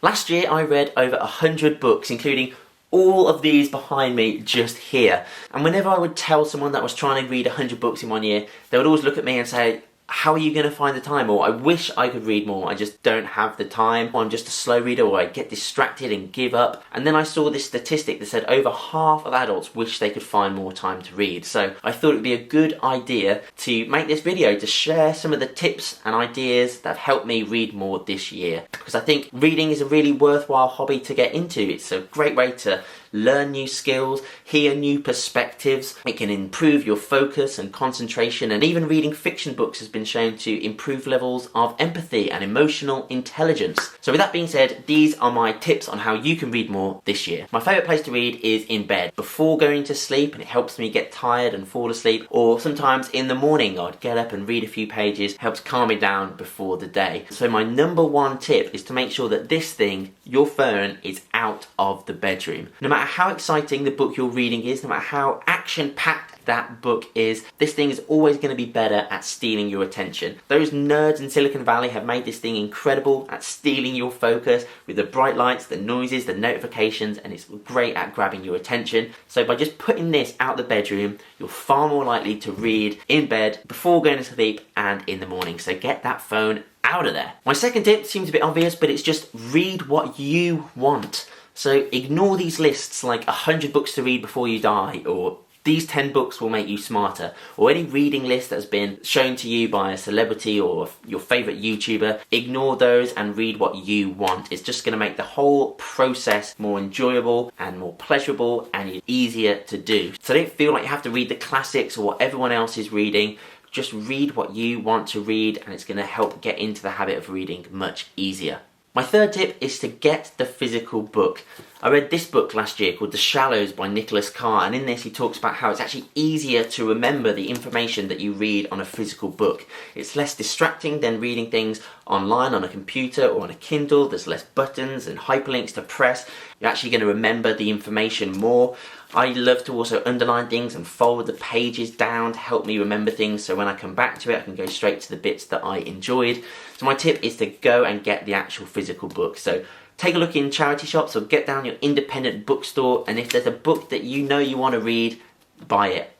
Last year I read over 100 books, including all of these behind me just here. And whenever I would tell someone that I was trying to read 100 books in 1 year, they would always look at me and say, how are you going to find the time? Or I wish I could read more, I just don't have the time. Or I'm just a slow reader, or I get distracted and give up. And then I saw this statistic that said over half of adults wish they could find more time to read. So I thought it would be a good idea to make this video to share some of the tips and ideas that have helped me read more this year. Because I think reading is a really worthwhile hobby to get into. It's a great way to learn new skills, hear new perspectives. It can improve your focus and concentration, and even reading fiction books has been shown to improve levels of empathy and emotional intelligence. So with that being said, these are my tips on how you can read more this year. My favourite place to read is in bed before going to sleep, and it helps me get tired and fall asleep, or sometimes in the morning I'd get up and read a few pages, helps calm me down before the day. So my number one tip is to make sure that this thing, your phone, is out of the bedroom. No matter how exciting the book you're reading is, no matter how action-packed that book is, this thing is always going to be better at stealing your attention. Those nerds in Silicon Valley have made this thing incredible at stealing your focus with the bright lights, the noises, the notifications, and it's great at grabbing your attention. So by just putting this out the bedroom, you're far more likely to read in bed, before going to sleep, and in the morning. So get that phone out of there. My second tip seems a bit obvious, but it's just read what you want. So ignore these lists like 100 books to read before you die, or these 10 books will make you smarter, or any reading list that's been shown to you by a celebrity or your favourite YouTuber. Ignore those and read what you want. It's just going to make the whole process more enjoyable and more pleasurable and easier to do. So don't feel like you have to read the classics or what everyone else is reading. Just read what you want to read, and it's going to help get into the habit of reading much easier. My third tip is to get the physical book. I read this book last year called The Shallows by Nicholas Carr, and in this he talks about how it's actually easier to remember the information that you read on a physical book. It's less distracting than reading things online on a computer or on a Kindle. There's less buttons and hyperlinks to press. You're actually going to remember the information more. I love to also underline things and fold the pages down to help me remember things, so when I come back to it I can go straight to the bits that I enjoyed. So my tip is to go and get the actual physical book. So take a look in charity shops or get down your independent bookstore, and if there's a book that you know you want to read, buy it.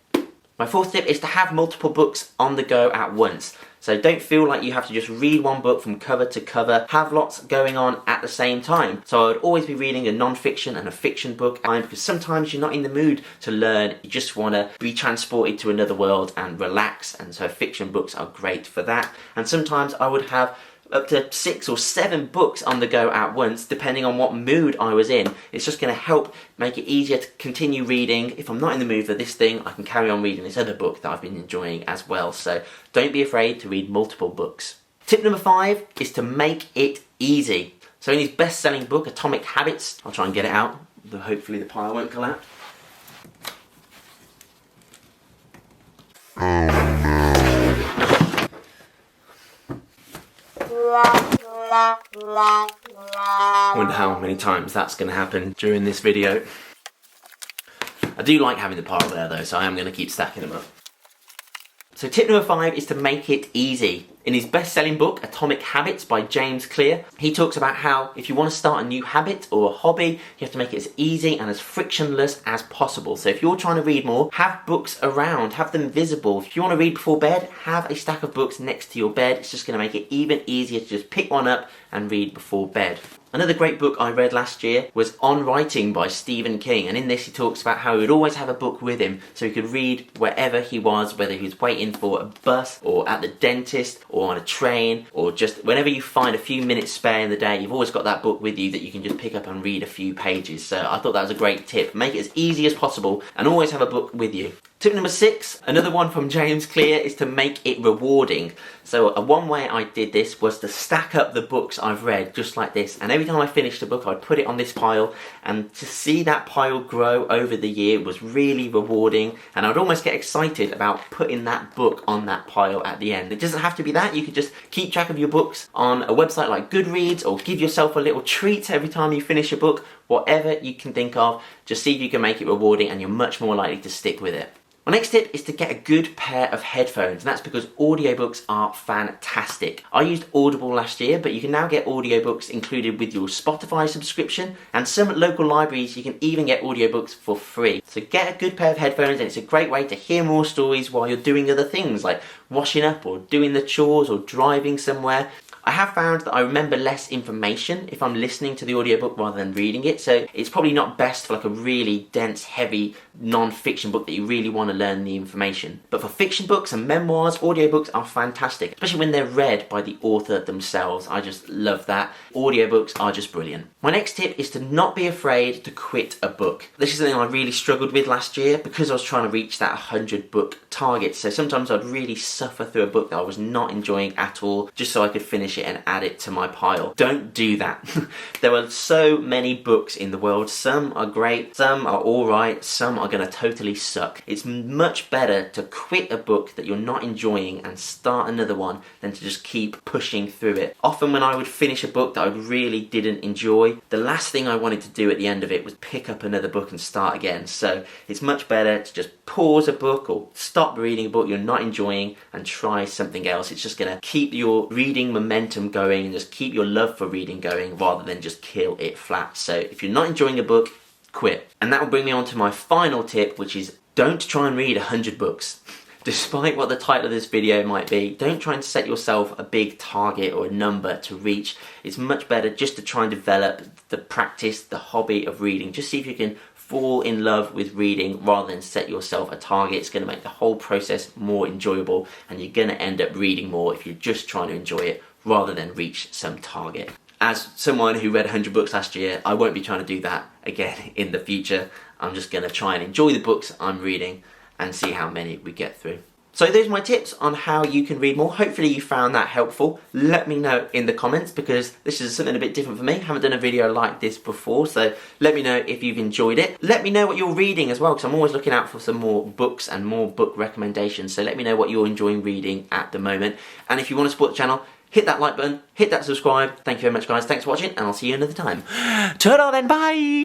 My fourth tip is to have multiple books on the go at once. So don't feel like you have to just read one book from cover to cover. Have lots going on at the same time. So I would always be reading a non-fiction and a fiction book, because sometimes you're not in the mood to learn. You just want to be transported to another world and relax, and so fiction books are great for that. And sometimes I would have up to 6 or 7 books on the go at once, depending on what mood I was in. It's just going to help make it easier to continue reading. If I'm not in the mood for this thing, I can carry on reading this other book that I've been enjoying as well. So don't be afraid to read multiple books. Tip number 5 is to make it easy. So in his best-selling book, Atomic Habits, I'll try and get it out, hopefully the pile won't collapse. I wonder how many times that's going to happen during this video. I do like having the pile there though, so I am going to keep stacking them up. So tip number 5 is to make it easy. In his best-selling book, Atomic Habits by James Clear, he talks about how if you want to start a new habit or a hobby, you have to make it as easy and as frictionless as possible. So if you're trying to read more, have books around, have them visible. If you want to read before bed, have a stack of books next to your bed. It's just going to make it even easier to just pick one up and read before bed. Another great book I read last year was On Writing by Stephen King, and in this he talks about how he would always have a book with him so he could read wherever he was, whether he was waiting for a bus or at the dentist or on a train, or just whenever you find a few minutes spare in the day, you've always got that book with you that you can just pick up and read a few pages. So I thought that was a great tip. Make it as easy as possible and always have a book with you. Tip number 6, another one from James Clear, is to make it rewarding. So one way I did this was to stack up the books I've read just like this, and every time I finished a book I'd put it on this pile, and to see that pile grow over the year was really rewarding, and I'd almost get excited about putting that book on that pile at the end. It doesn't have to be that. You could just keep track of your books on a website like Goodreads, or give yourself a little treat every time you finish a book. Whatever you can think of, just see if you can make it rewarding and you're much more likely to stick with it. My next tip is to get a good pair of headphones, and that's because audiobooks are fantastic. I used Audible last year, but you can now get audiobooks included with your Spotify subscription, and some local libraries you can even get audiobooks for free. So get a good pair of headphones, and it's a great way to hear more stories while you're doing other things like washing up or doing the chores or driving somewhere. I have found that I remember less information if I'm listening to the audiobook rather than reading it, so it's probably not best for like a really dense, heavy non-fiction book that you really want to learn the information. But for fiction books and memoirs, audiobooks are fantastic, especially when they're read by the author themselves. I just love that. Audiobooks are just brilliant. My next tip is to not be afraid to quit a book. This is something I really struggled with last year because I was trying to reach that 100 book target. So sometimes I'd really suffer through a book that I was not enjoying at all just so I could finish it and add it to my pile. Don't do that. There are so many books in the world. Some are great, some are alright, some are going to totally suck. It's much better to quit a book that you're not enjoying and start another one than to just keep pushing through it. Often when I would finish a book that I really didn't enjoy, the last thing I wanted to do at the end of it was pick up another book and start again. So it's much better to just pause a book or stop reading a book you're not enjoying and try something else. It's just going to keep your reading momentum going and just keep your love for reading going rather than just kill it flat. So if you're not enjoying a book, quit. And that will bring me on to my final tip, which is don't try and read 100 books. Despite what the title of this video might be, don't try and set yourself a big target or a number to reach. It's much better just to try and develop the practice, the hobby of reading. Just see if you can fall in love with reading rather than set yourself a target. It's going to make the whole process more enjoyable, and you're going to end up reading more if you're just trying to enjoy it rather than reach some target. As someone who read 100 books last year, I won't be trying to do that again in the future. I'm just going to try and enjoy the books I'm reading and see how many we get through. So those are my tips on how you can read more. Hopefully you found that helpful. Let me know in the comments because this is something a bit different for me. I haven't done a video like this before, so let me know if you've enjoyed it. Let me know what you're reading as well, because I'm always looking out for some more books and more book recommendations. So let me know what you're enjoying reading at the moment. And if you want to support the channel, hit that like button, hit that subscribe. Thank you very much, guys. Thanks for watching, and I'll see you another time. Ta-da then, bye!